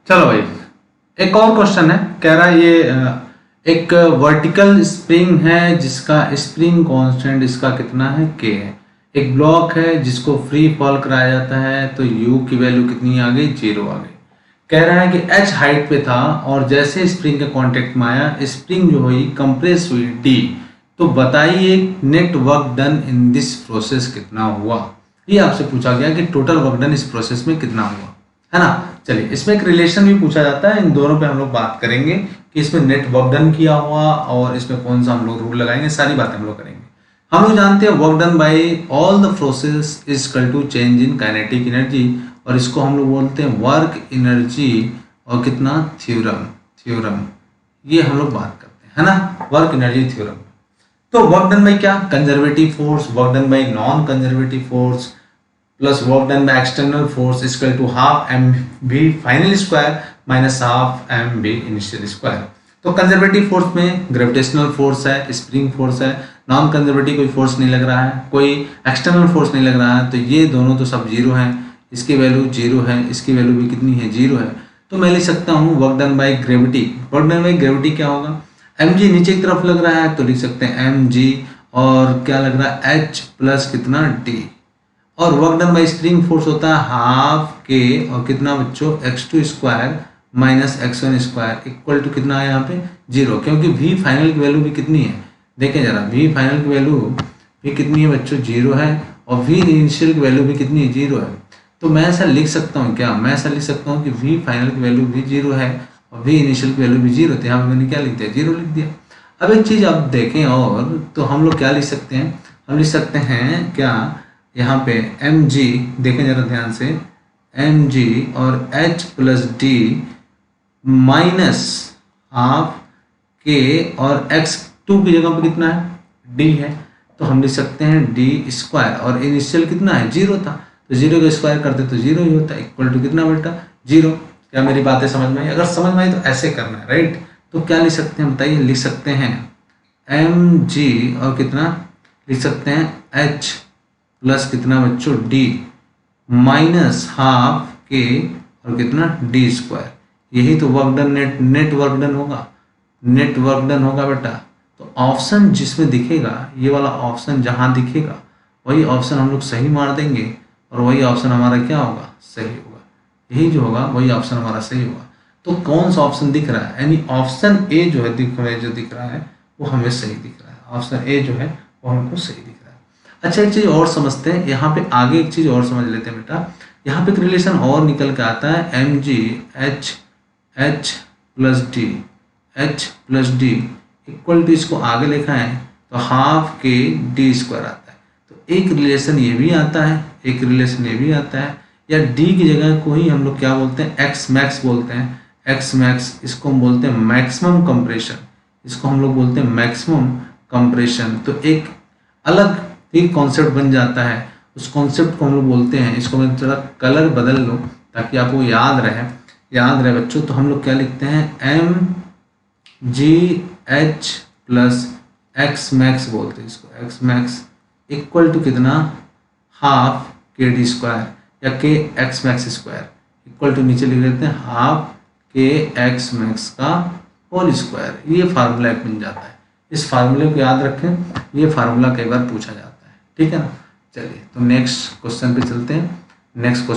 चलो भाई, एक और क्वेश्चन है। कह रहा है एक वर्टिकल स्प्रिंग है जिसका स्प्रिंग कांस्टेंट इसका कितना है, के है। एक ब्लॉक है जिसको फ्री फॉल कराया जाता है, तो यू की वैल्यू कितनी आ गई, 0 आ गई। कह रहा है कि एच हाइट पे था और जैसे स्प्रिंग के कांटेक्ट में आया स्प्रिंग जो हुई कंप्रेस हुई डी, तो बताइए net work done in this process कितना हुआ। ये आपसे पूछा गया कि टोटल वर्क डन इस प्रोसेस में कितना हुआ, है ना। चलिए, इसमें एक रिलेशन भी पूछा जाता है, इन दोनों पे हम लोग बात करेंगे कि इसमें नेट वर्क डन किया हुआ और इसमें कौन सा हम लोग रूल लगाएंगे, सारी बातें हम लोग करेंगे। हम लोग जानते हैं work done by all the process is equal to change in kinetic energy, और इसको हम लोग बोलते हैं वर्क एनर्जी और कितना थ्योरम। थ्योरम ये हम लोग बात करते हैं, है ना, वर्क एनर्जी थ्योरम। तो वर्क डन बाय क्या, conservative force, work done by non conservative force plus work done by external force equal to half m v final square minus half m v initial square. तो conservative force में gravitational force है, spring force है। Non conservative कोई force नहीं लग रहा है, कोई एक्सटर्नल फोर्स नहीं लग रहा है, तो ये दोनों तो सब जीरो हैं। इसकी वैल्यू जीरो है, इसकी वैल्यू भी कितनी है, जीरो है। तो मैं लिख सकता हूँ work done by gravity. Work done by gravity क्या होगा, एम जी नीचे की तरफ लग रहा है तो लिख सकते हैं एम जी, और क्या लग रहा है एच प्लस कितना डी, और work done by spring force होता है हाफ के और कितना बच्चों x2 square minus x1 square equal to कितना है यहाँ पे, जीरो, क्योंकि v फाइनल की वैल्यू भी कितनी है, देखें जरा, v फाइनल की वैल्यू भी कितनी है बच्चों, जीरो है, और v इनिशियल की वैल्यू भी कितनी है, जीरो है। तो मैं ऐसा लिख सकता हूँ क्या, मैं ऐसा लिख सकता हूँ कि v फाइनल की वैल्यू भी जीरो है और v इनिशियल की वैल्यू भी जीरो, तो यहाँ पे मैंने क्या लिख दिया, जीरो लिख दिया। अब एक चीज़ आप देखें और, तो हम लोग क्या लिख सकते हैं, हम लिख सकते हैं क्या, यहाँ पे एम जी देखें जरा ध्यान से, एम जी और H plus D minus half k और एक्स टू की जगह पे कितना है, डी है, तो हम लिख सकते हैं डी स्क्वायर, और इनिशियल कितना है, जीरो था, तो जीरो का स्क्वायर करते तो जीरो ही होता है, इक्वल टू कितना बेटा, जीरो। क्या मेरी बातें समझ में आई? अगर समझ में आई तो ऐसे करना है, राइट। तो क्या लिख सकते हैं बताइए, लिख सकते हैं एम जी और कितना लिख सकते हैं एच प्लस कितना बच्चों डी माइनस हाफ के और कितना डी स्क्वायर, यही तो work done net work done होगा, नेट वर्क डन होगा बेटा। तो ऑप्शन जिसमें दिखेगा, ये वाला ऑप्शन जहां दिखेगा वही ऑप्शन हम लोग सही मार देंगे, और वही ऑप्शन हमारा क्या होगा, सही होगा। यही जो होगा वही ऑप्शन हमारा सही होगा। तो कौन सा ऑप्शन दिख रहा है, यानी ऑप्शन ए जो है दिख रहा है वो हमें सही दिख रहा है, ऑप्शन ए जो है वो हमको सही दिख रहा है। अच्छा, एक चीज और समझते हैं यहाँ पे, आगे एक चीज और समझ लेते हैं बेटा। यहाँ पे एक रिलेशन और निकल के आता है, m g h h plus d, h plus d equal to, इसको आगे लिखा है तो हाफ के डी स्क्वायर आता है। तो एक रिलेशन ये भी आता है, एक रिलेशन ये भी आता है, या डी की जगह को ही हम लोग क्या बोलते हैं, एक्स मैक्स बोलते हैं, एक्स मैक्स, इसको हम बोलते हैं मैक्सिमम कंप्रेशन, इसको हम लोग बोलते हैं मैक्सिमम कंप्रेशन। तो एक अलग एक कॉन्सेप्ट बन जाता है, उस कॉन्सेप्ट को हम लोग बोलते हैं, इसको मैं थोड़ा कलर बदल लो ताकि आपको याद रहे बच्चों। तो हम लोग क्या लिखते हैं, m g h plus x max बोलते हैं इसको, एक्स मैक्स इक्वल टू कितना, हाफ के डी स्क्वायर या k x max square equal to, नीचे लिख लेते हैं हाफ के एक्स मैक्स का होल स्क्वायर। ये फार्मूला एक बन जाता है, इस फार्मूले को याद रखें, ये फार्मूला कई बार पूछा जाता है, ठीक है ना। चलिए, तो नेक्स्ट क्वेश्चन पे चलते हैं। Next question